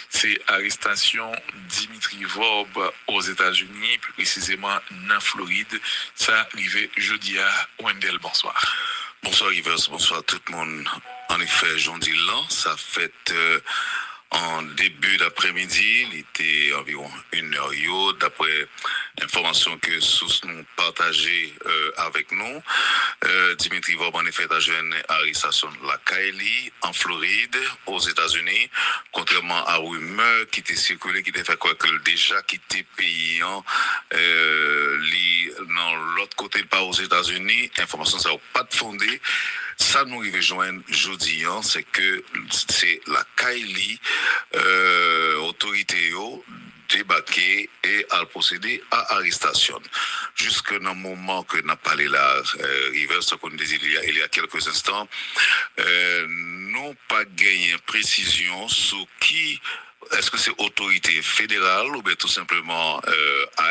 c'est arrestation Dimitri Vob aux États-Unis, plus précisément en Floride. Ça arrivé jeudi à Wendell. Bonsoir. Bonsoir Rivers, bonsoir tout le monde. En effet, j'en dis là, ça fait en début d'après-midi, il était environ 1 heure, d'après l'information que sources nous partagé avec nous. Dimitri Vob en effet a jeune arrestation la Kaili en Floride, aux États-Unis, contrairement à rumeur qui était circulé, qui était fait quoi que déjà quitté pays dans l'autre côté pas aux États-Unis, information ça n'a pas de fondé. Ça nous arrive joindre jeudi, c'est que c'est la Kaili autorité débarqué et à procéder à arrestation. Jusque dans le moment que n'a parlé là, Rivers, ce qu'on disait il y a quelques instants, n'ont pas gagné précision sur qui. Est-ce que c'est autorité fédérale ou bien tout simplement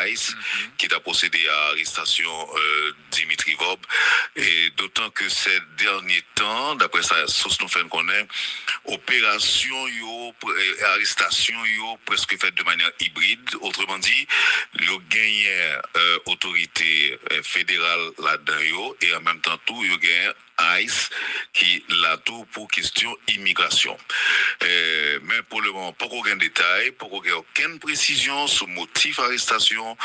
ICE qui a procédé à l'arrestation Dimitri Vob, et d'autant que ces derniers temps, d'après ça, source nous fait connaître, opération arrestation presque faite de manière hybride, autrement dit, le gagné autorité fédérale là-dedans et en même temps tout il gagne ICE qui l'a tout pour question immigration. Mais pour le moment, pas aucun détail, pas aucune précision sur motif d'arrestation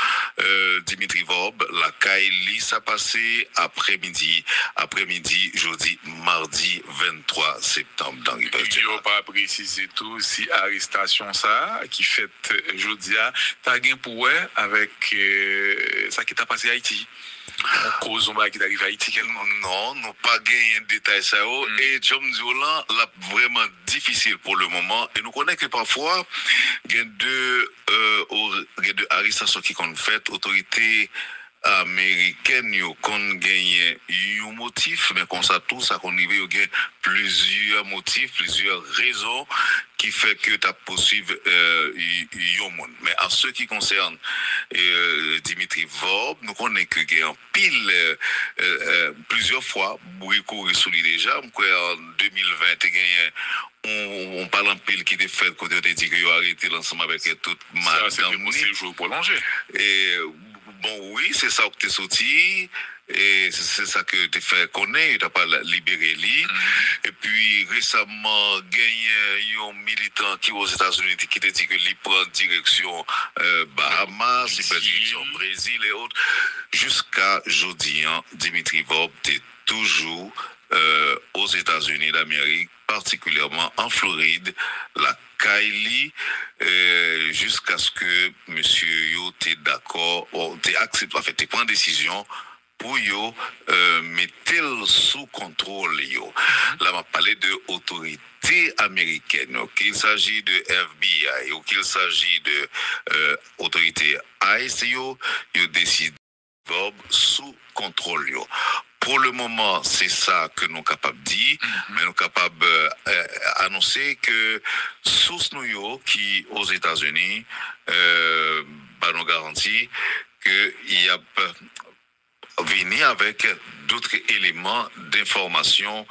Dimitri Vob. La Kaili ça passé après-midi, jeudi, mardi 23 septembre dans Rivers. Il n'y a pas précisé tout si arrestation ça qui fait jeudi a t'as gain pour avec ça qui t'a passé à Haïti. Cause qui arrive à Haïti. Non, non pas gagné détail ça et John Diolan là vraiment difficile pour le moment et nous connaissons que parfois il y a deux arrestations qui sont faites autorité américaine yo qu'on gagne un motif mais comme ça tout ça qu'on arrive au gain plusieurs motifs plusieurs raisons qui fait que tu as poursuivre yon monde mais en ce qui concerne Dimitri Vob nous connaissons que gagne pile plusieurs fois beaucoup sous lui déjà en 2020 gagné on parle en pile qui était fait côté de dit que yo arrêté l'ensemble avec toute madame ça c'était pour séjour prolongé et bon, oui, c'est ça que tu es sorti, et c'est ça que tu fait connaître, tu n'as pas libéré lui. Et puis, récemment, gagné un militant qui aux États-Unis qui t'a dit que lui prend direction Bahamas, il prend direction Brésil et autres. Jusqu'à jeudi, Dimitri Vob est toujours aux États-Unis d'Amérique, particulièrement en Floride, la Kaili, jusqu'à ce que monsieur yo t'es d'accord, t'es accepté, en fait, t'es prend décision pour yo mettre sous contrôle yo. Là, on parlé de autorité américaine, qu'il s'agit de FBI ou qu'il s'agit de autorité ICE, yo décide Vob sous contrôle yo. Pour le moment, c'est ça que nous sommes capables de dire, mais nous sommes capables d'annoncer que source nous qui aux États-Unis nous garantit qu'il y a venir avec d'autres éléments d'information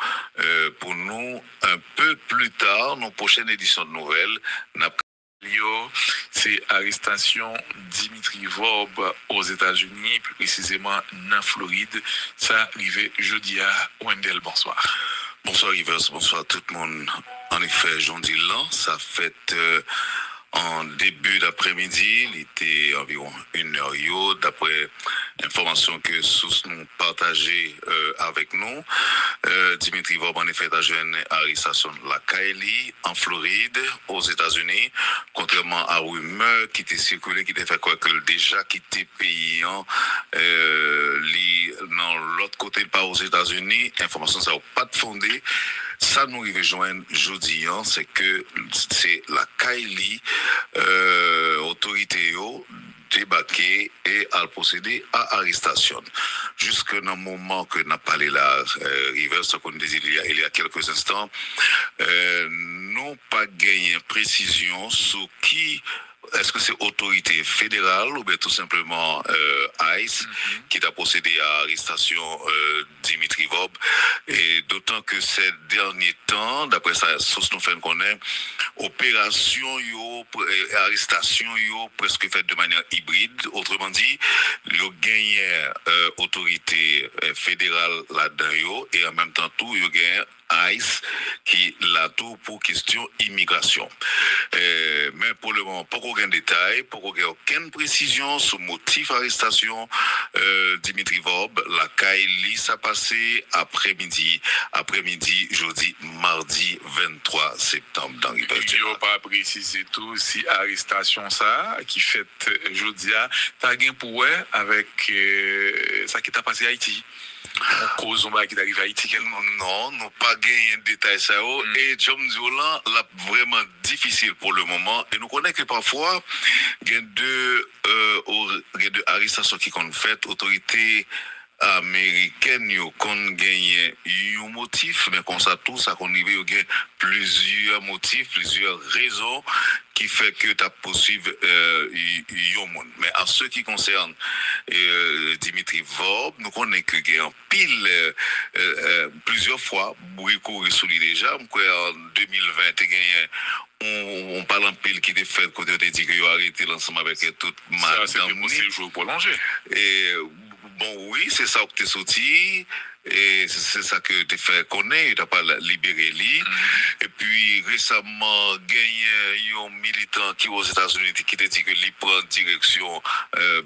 pour nous un peu plus tard, nos prochaines éditions de nouvelles. C'est arrestation Dimitri Vob aux États-Unis, plus précisément en Floride. Ça arrivé jeudi à Wendell. Bonsoir. Bonsoir Rivers, bonsoir tout le monde. En effet, j'en dis là, ça fait en début d'après-midi, il était environ 1 heure, d'après l'information que sources nous partagé avec nous. Dimitri Vob en effet a jeune arrestation la Kaili en Floride, aux États-Unis, contrairement à rumeur qui était circulé, qui était fait quoi que déjà quitté pays dans l'autre côté pas aux États-Unis, information ça n'a pas de fondé. Ça nous arrive joindre jeudi, c'est que c'est la Kaili autorité débarqué et à procéder à arrestation. Jusque dans le moment que n'a parlé là, Rivers, ce qu'on disait il y a quelques instants, n'ont pas gagné précision sur qui est-ce que c'est autorité fédérale ou bien tout simplement ICE qui a procédé à l'arrestation Dimitri Vob, et d'autant que ces derniers temps, d'après ça, source nous fait connaître, opération arrestation presque faite de manière hybride, autrement dit, le gagné autorité fédérale là-dedans et en même temps tout, il gagne ICE qui l'a tout pour question immigration. Mais pour le moment, pas aucun détail, pas aucune précision sur motif d'arrestation Dimitri Vob. La Kaili ça passé après-midi, jeudi, mardi 23 septembre dans Rivière. Il n'y a pas précisé tout si arrestation ça qui fait jeudi a t'as pour avec ça qui t'a passé à Haïti. Cause qui arrive à Haïti. Non, nous pas gagné de détails ça. Et John Diolan, là, vraiment difficile pour le moment. Et nous connaissons que parfois, il y a deux arrestations qui sont faites, autorités américaine yo kon gagné un motif mais comme ça tout ça qu'on y a plusieurs motifs, plusieurs raisons qui fait que tu as poursuivre yon monde. Mais en ce qui concerne Dimitri Vob, nous connaissons que il y a un pile plusieurs fois beaucoup solide déjà en 2020 on parle en pile qui était fait côté de dit que yo arrêté l'ensemble avec toute madame. Ça c'est possible jour prolongé. Et bon, oui, c'est ça que tu es sorti, et c'est ça que tu fait connaître, tu n'as pas libéré lui. Et puis récemment, gagné un militant qui aux États-Unis qui t'a dit que lui prend direction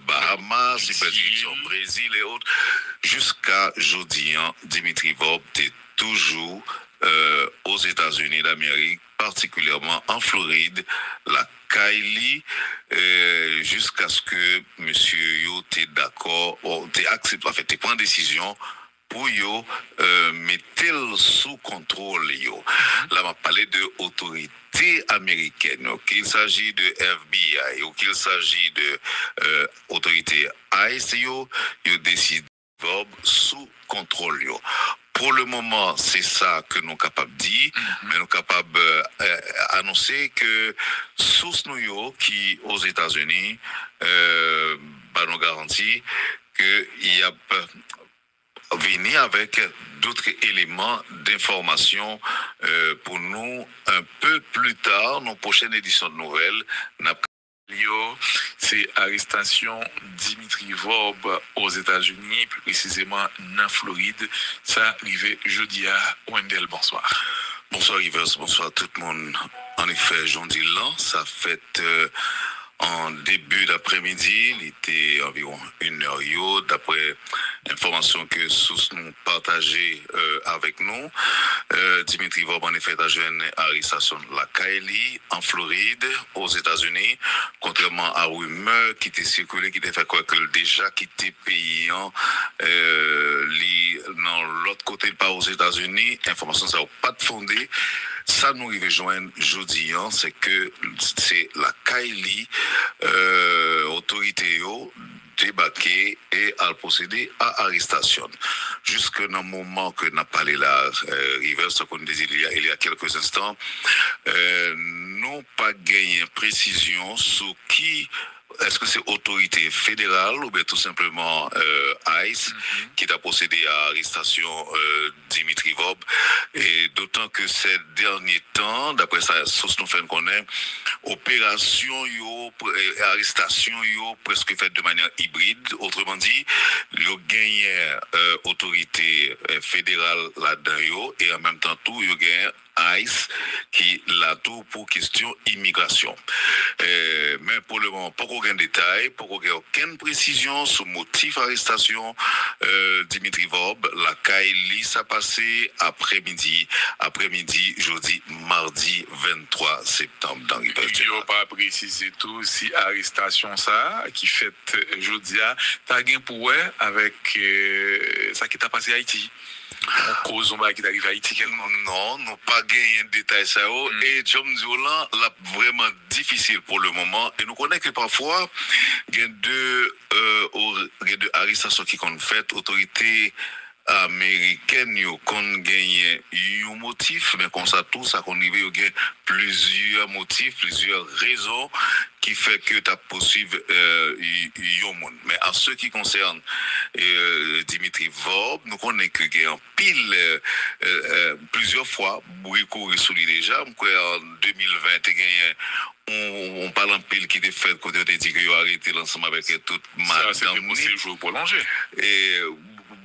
Bahamas, il prend direction Brésil et autres. Jusqu'à jeudi, Dimitri Vob est toujours aux États-Unis d'Amérique, particulièrement en Floride, la Kylie, jusqu'à ce que monsieur yo t'es d'accord, t'es accepté, en fait, t'es prend décision pour yo mettre sous contrôle yo. Là, on parlé de autorité américaine, qu'il s'agit de FBI ou qu'il s'agit de autorité ICE, yo décide Vob sous contrôle yo. Pour le moment, c'est ça que nous sommes capables de dire, mais nous sommes capables d'annoncer que source nous qui aux États-Unis nous garantit qu'il y a venir avec d'autres éléments d'information pour nous un peu plus tard, nos prochaines éditions de nouvelles. C'est arrestation Dimitri Vob aux États-Unis, plus précisément en Floride. Ça arrivé jeudi à Wendell. Bonsoir. Bonsoir Rivers, bonsoir tout le monde. En effet, j'en dis là, ça fait en début d'après-midi, il était environ 1h, d'après l'information que source nous partageait avec nous. Dimitri Vob en effet a jeune arrestation de la Kylie en Floride, aux États-Unis, contrairement à rumeur qui était circulé, qui était fait quoi que déjà quitté pays dans l'autre côté pas aux États-Unis, information ça n'a pas de fondé. Ça nous arrive joindre jeudi, c'est que c'est la Kylie autorité débarqué et à procéder à arrestation. Jusque dans le moment que n'a parlé là, River, ce qu'on disait il y a quelques instants, n'ont pas gagné précision sur qui. Est-ce que c'est autorité fédérale ou bien tout simplement ICE qui a procédé à l'arrestation Dimitri Vob, et d'autant que ces derniers temps, d'après ça, source nous fait connaître, opération arrestation presque faite de manière hybride, autrement dit, le gagné autorité fédérale là-dedans et en même temps tout, il gagne ICE qui l'a tout pour question immigration. Mais pour le moment, pas aucun détail, pas aucune précision sur motif d'arrestation Dimitri Vob. La Kaili ça passé après-midi, jeudi, mardi 23 septembre dans Rivière. Il n'y a pas précisé tout si arrestation ça qui fait jeudi a t'as gain pour avec ça qui t'a passé à Haïti. Cause qui arrive à Haïti. Non, nous pas gagné de détails ça. Et John Diolan, là, vraiment difficile pour le moment. Et nous connaissons que parfois, il y a deux arrestations qui sont faites, autorités américaine yo kon gagné un motif mais comme ça tout ça qu'on y a plusieurs motifs, plusieurs raisons qui fait que tu as poursuivre yon monde. Mais en ce qui concerne Dimitri Vob, nous connaissons que y a un pile plusieurs fois, beaucoup sous lui déjà. En 2020, on parle en pile qui était fait quand on a dit qu'il a arrêté l'ensemble avec toute madame. Ça, c'était pour séjour prolongé. Et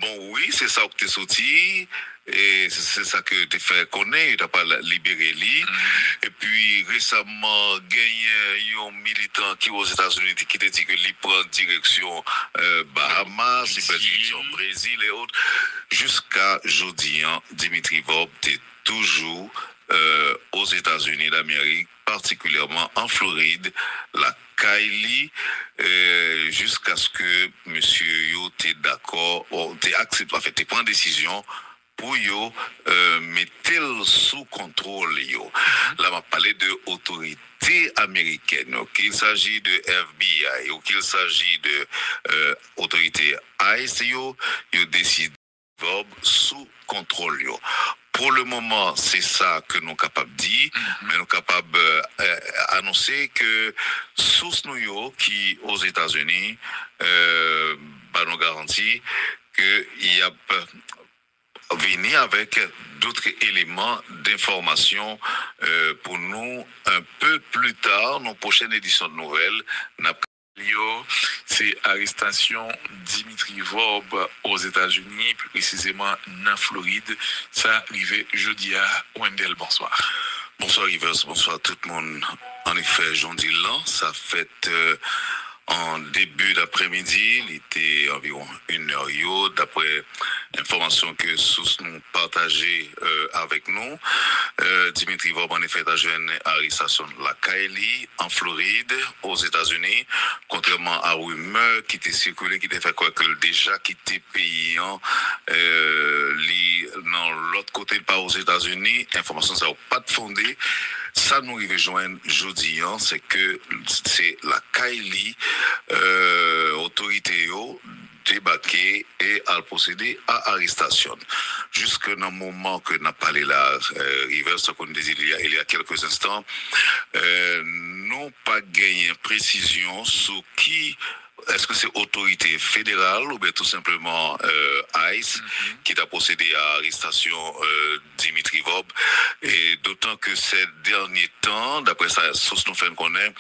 bon, oui, c'est ça que tu es sorti. Et c'est ça que tu fait connaître, tu n'as pas libéré lui. Et puis récemment, gagné un militant qui aux États-Unis qui t'a dit que lui prend direction Bahamas, il prend direction Brésil et autres. Jusqu'à jeudi, Dimitri Vob est toujours aux États-Unis d'Amérique, particulièrement en Floride, la Kylie, jusqu'à ce que monsieur yo t'es d'accord, t'es accepté, en fait, t'es prend décision pour yo mettre sous contrôle yo. Là, on va parler de autorité américaine, qu'il s'agit de FBI ou qu'il s'agit de autorité ICE, yo décide Vob sous contrôle yo. Pour le moment, c'est ça que nous sommes capables de dire, mais nous sommes capables d'annoncer que source nous qui aux États-Unis nous garantit qu'il y a venir avec d'autres éléments d'information pour nous un peu plus tard, dans la prochaine édition de nouvelles. C'est arrestation Dimitri Vob aux États-Unis, plus précisément en Floride. Ça arrivé jeudi à Wendell. Bonsoir. Bonsoir Rivers, bonsoir tout le monde. En effet, j'en dis là, ça fait en début d'après-midi, il était environ 1h, d'après l'information que sources nous partagées avec nous. Dimitri Vob en effet a joué une arrestation la Kylie en Floride, aux États-Unis, contrairement à rumeur qui était circulé, qui était fait quoi que déjà quitté pays dans l'autre côté pas aux États-Unis, information ça n'a pas de fondé. Ça nous arrive joindre jeudi, c'est que c'est la Kylie autorité débarqué et à procéder à arrestation. Jusque dans le moment que n'a parlé la River, ce qu'on disait il y a quelques instants, n'ont pas gagné précision sur qui. Est-ce que c'est autorité fédérale ou bien tout simplement ICE qui a procédé à l'arrestation Dimitri Vob, et d'autant que ces derniers temps, d'après sa source nous fait connaître,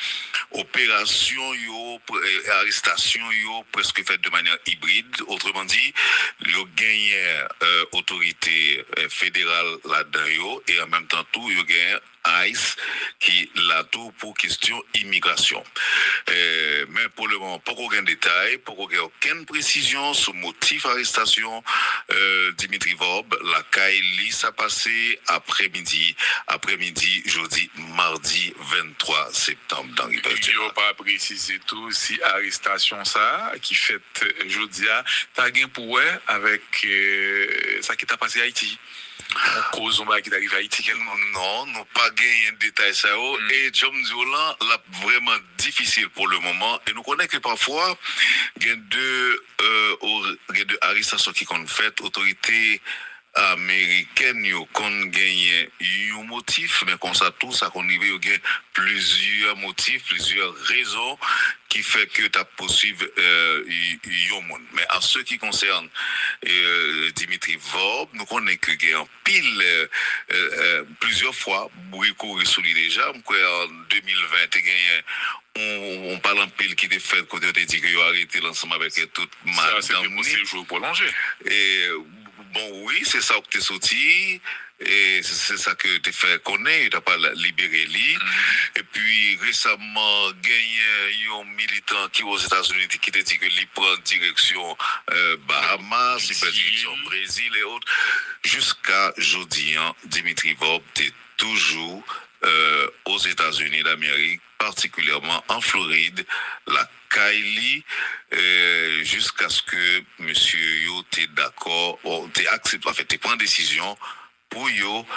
opération arrestation presque faite de manière hybride, autrement dit, le gagné autorité fédérale là-dedans et en même temps tout il gagné ICE qui l'a tout pour question immigration. Mais pour le moment, pas aucun détail, pas aucune précision sur le motif d'arrestation Dimitri Vob. La Kylie ça passé après-midi, jeudi, mardi 23 septembre dans il n'y a pas précisé tout si arrestation ça qui fait jeudi a t'as gain pour avec ça qui t'a passé à Haïti. Cause qui t'arrive à Haïti. Non, non pas gagné de détails ça et John Zola là vraiment difficile pour le moment et nous connaissons que parfois il y a deux arrestations qui sont faites autorité américaine yo kon gagné un motif mais comme ça tout ça qu'on y veut plusieurs motifs, plusieurs raisons qui fait que tu as poursuivre yon monde. Mais en ce qui concerne Dimitri Vob, nous connaissons que y a un pile plusieurs fois beaucoup sous lui déjà. En 2020 on parle en pile qui était fait quand on a dit qu'il a arrêté l'ensemble avec toute madame. Ça c'était pour séjour prolongé. Et bon, oui, c'est ça que tu es sorti, et c'est ça que tu fait connaître, tu n'as pas libéré lui. Et puis récemment, gagné un militant qui aux États-Unis qui t'a dit que lui prend direction Bahamas, il prend direction Brésil et autres. Jusqu'à jeudi, Dimitri Vob est toujours aux États-Unis d'Amérique, particulièrement en Floride, la Kylie, jusqu'à ce que monsieur yo t'es d'accord, t'es accepté, en fait, t'es prend décision pour yo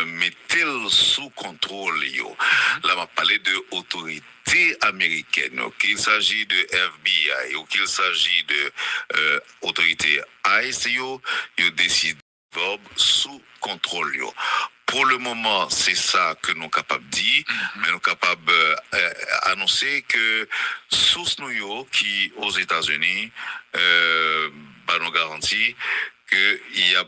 mettre sous contrôle yo. Là, on va parler de autorité américaine, qu'il s'agit de FBI ou qu'il s'agit de autorité ICE, yo décide Vob sous contrôle yo. Pour le moment, c'est ça que nous sommes capables de dire, mais nous sommes capables d'annoncer que source nous yo qui aux États-Unis bah, nous garantit qu'il y a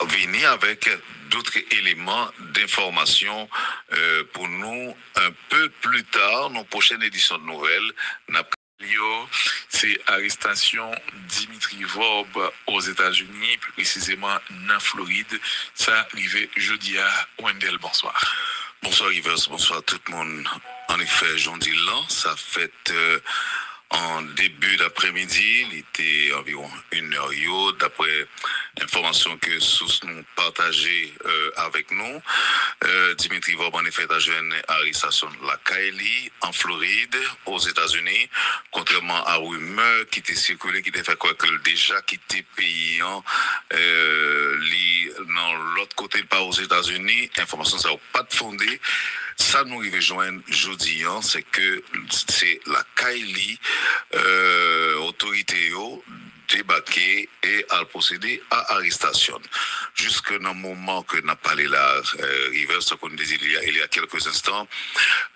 venir avec d'autres éléments d'information pour nous un peu plus tard, dans la prochaine édition de nouvelles. C'est arrestation Dimitri Vob aux États-Unis, plus précisément en Floride. Ça arrivé jeudi à Wendell. Bonsoir. Bonsoir Rivers, bonsoir tout le monde. En effet, j'en dis là, ça fait en début d'après-midi, il était environ 1 heure, d'après l'information que source nous partagée avec nous. Dimitri Vob en effet a joué une arrestation la Kaili en Floride, aux États-Unis, contrairement à rumeur qui était circulée, qui était fait quoi que déjà quitté pays dans l'autre côté pas aux États-Unis, information ça n'a pas de fondé. Ça nous rejoint jeudi, c'est que c'est la Kaili autorité débarqué et à procéder à arrestation. Jusque dans le moment que n'a parlé la River, ce qu'on disait il y a quelques instants,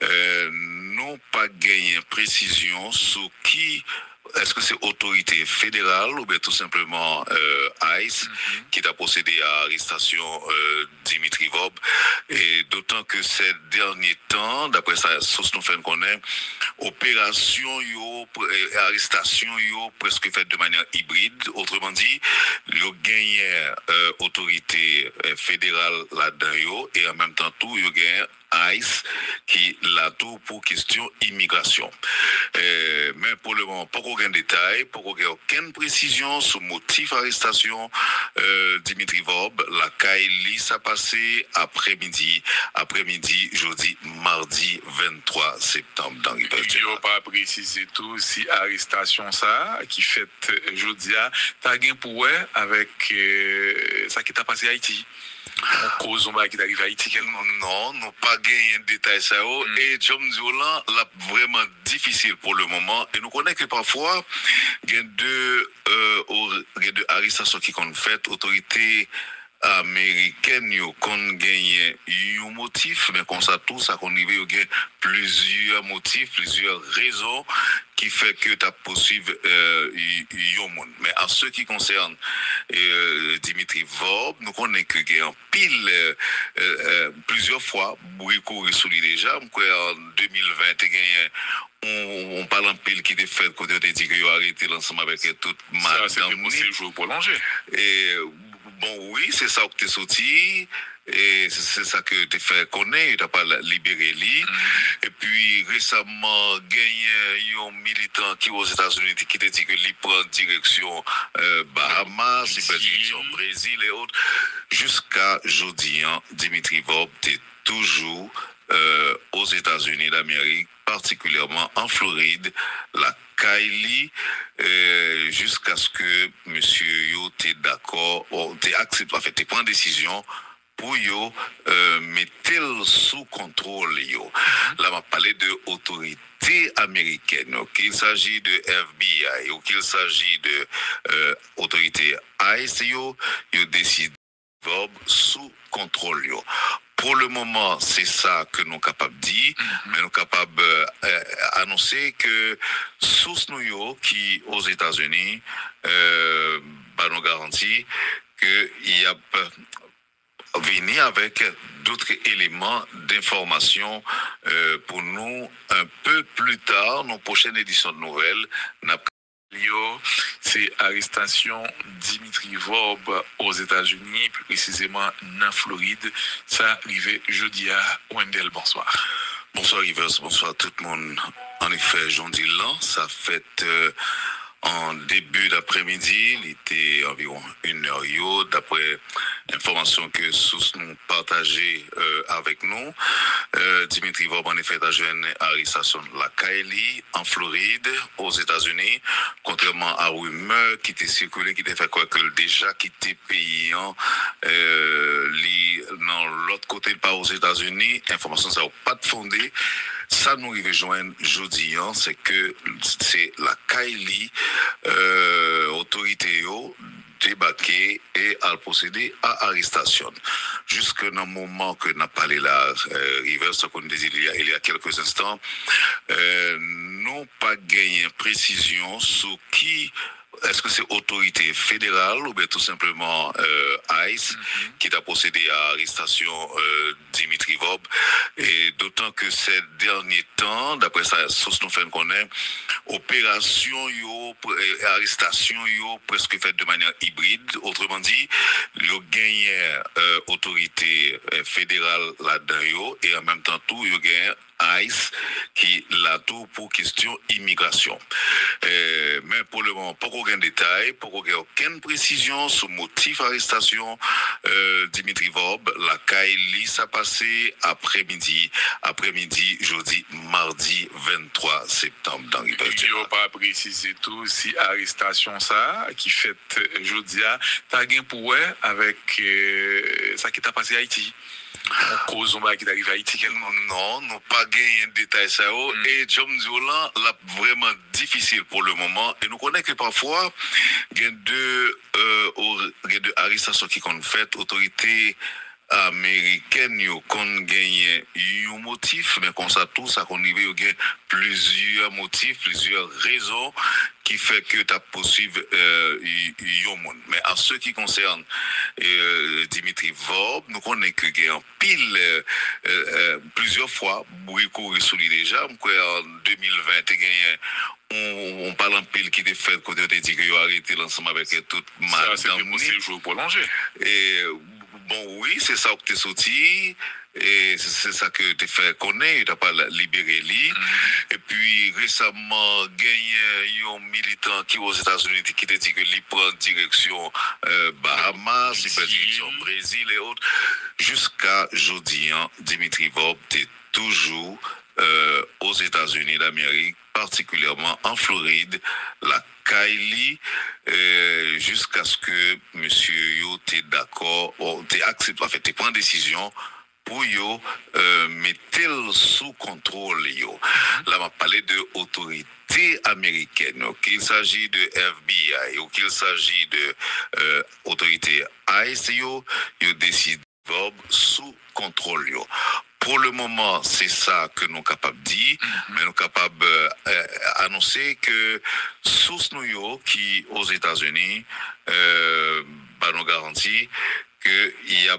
n'ont pas gagné précision sur qui. Est-ce que c'est autorité fédérale ou bien tout simplement ICE qui a procédé à l'arrestation Dimitri Vob, et d'autant que ces derniers temps, d'après sa source nous fait connaître, opération arrestation presque faite de manière hybride, autrement dit, le gagné autorité fédérale là-dedans et en même temps tout il gagné ICE qui l'a tout pour question immigration. Mais pour le moment, pas aucun détail, pas aucune précision sur motif d'arrestation Dimitri Vob. La Kaili ça passé après-midi, jeudi, mardi 23 septembre dans il n'y a pas précisé tout si arrestation ça qui fait jeudi t'as gain pour avec ça qui t'a passé à Haïti. Cause qui arrive à Haïti non, nous pas gagné de détails ça et John Diolan là vraiment difficile pour le moment et nous connaissons que parfois il y a deux arrestations qui sont faites autorités américaine yo kon gagné un motif mais comme ça tout ça qu'on y a plusieurs motifs, plusieurs raisons qui fait que tu as poursuivre yon monde. Mais en ce qui concerne Dimitri Vob, nous connaissons que il y a en pile plusieurs fois beaucoup souligné déjà en 2020 on parle en pile qui était fait quand on a dit qu'il a arrêté l'ensemble avec toute madame. Ça c'est possible jour prolongé. Et bon, oui, c'est ça que tu es sorti, et c'est ça que tu fait connaître, tu n'as pas libéré lui. Et puis récemment, gagné un militant qui aux États-Unis qui t'a dit que lui prend direction Bahamas, il prend direction Brésil et autres. Jusqu'à jeudi, Dimitri Vob est toujours aux États-Unis d'Amérique, particulièrement en Floride, la Kaili, jusqu'à ce que monsieur yo t'es d'accord, t'es accepté, en fait, t'es prend décision pour yo mettre sous contrôle yo. Là, on parlé de autorité américaine, qu'il s'agit de FBI ou qu'il s'agit de autorité ICE, yo décide sous contrôle yo. Pour le moment, c'est ça que nous sommes capables de dire, mais nous sommes capables d'annoncer que source nous yo qui aux États-Unis bah, nous garantit qu'il y a venir avec d'autres éléments d'information pour nous un peu plus tard, dans la prochaine édition de nouvelles. C'est arrestation Dimitri Vob aux États-Unis, plus précisément en Floride. Ça arrivé jeudi à Wendell. Bonsoir. Bonsoir Rivers, bonsoir tout le monde. En effet, j'en dis là, ça fait en début d'après-midi, il était environ 1 heure, d'après l'information que source nous partagée avec nous. Dimitri Vob en effet a joué une arrestation la Kaili en Floride, aux États-Unis, contrairement à rumeur qui était circulée, qui était fait quoi que déjà quitté pays dans l'autre côté pas aux États-Unis, information ça n'a pas de fondé. Ça nous rejoint jeudi, c'est que c'est la Kaili autorité débarquer et à procéder à arrestation. Jusque dans le moment que nous avons parlé là, River, ce qu'on disait il y a quelques instants, nous pas gagné précision sur qui. Est-ce que c'est autorité fédérale ou bien tout simplement ICE qui a procédé à l'arrestation Dimitri Vob, et d'autant que ces derniers temps, d'après sa source nous fait connaître, opération arrestation presque faite de manière hybride, autrement dit, le gagné autorité fédérale là-dedans et en même temps tout il gagné ICE qui l'a tout pour question immigration. Mais pour le moment, pas aucun détail, pas aucune précision sur motif d'arrestation Dimitri Vob. La Kaili ça passé après-midi, jeudi, mardi 23 septembre dans River. Il n'y a pas précisé tout si arrestation ça qui fait jeudi a tagué pour avec ça qui t'a passé à Haïti. Cause qui arrive à Haïti. Non, nous pas gagné un détail ça. Et John Zolan, là, vraiment difficile pour le moment. Et nous connaissons que parfois, il y a deux arrestations qui sont faites, autorités américaines qui ont gagné un motif, mais comme ça, tout ça qu'on y a plusieurs motifs, plusieurs raisons qui fait que tu as poursuivre monde. Mais en ce qui concerne Dimitri Vob, nous connaissons qu'il y a un pile plusieurs fois, beaucoup solide déjà. En 2020, on parle en pile qui était fait quand on a dit qu'il a arrêté l'ensemble avec toute madame. Ça, c'est possible jour prolongé. Et bon, oui, c'est ça que tu es sorti. Et c'est ça que tu fait connaître, tu n'as pas libéré lui. Et puis récemment, gagné un militant qui aux États-Unis qui t'a dit que lui prend direction Bahamas, il prend direction Brésil et autres. Jusqu'à jeudi, Dimitri Vob est toujours aux États-Unis d'Amérique, particulièrement en Floride, la Kylie, jusqu'à ce que monsieur yo t'es d'accord, t'es accepté, en fait, t'es prend décision pour yo mettre sous contrôle yo. Là, on parlé de autorité américaine, qu'il s'agit de FBI ou qu'il s'agit de autorité ICE, yo décide Vob sous contrôle yo. Pour le moment, c'est ça que nous sommes capables de dire, mais nous sommes capables d'annoncer que source nous qui aux États-Unis nous garantit qu'il y a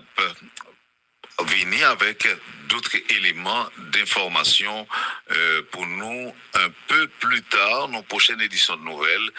venir avec d'autres éléments d'information pour nous un peu plus tard, nos prochaines éditions de nouvelles.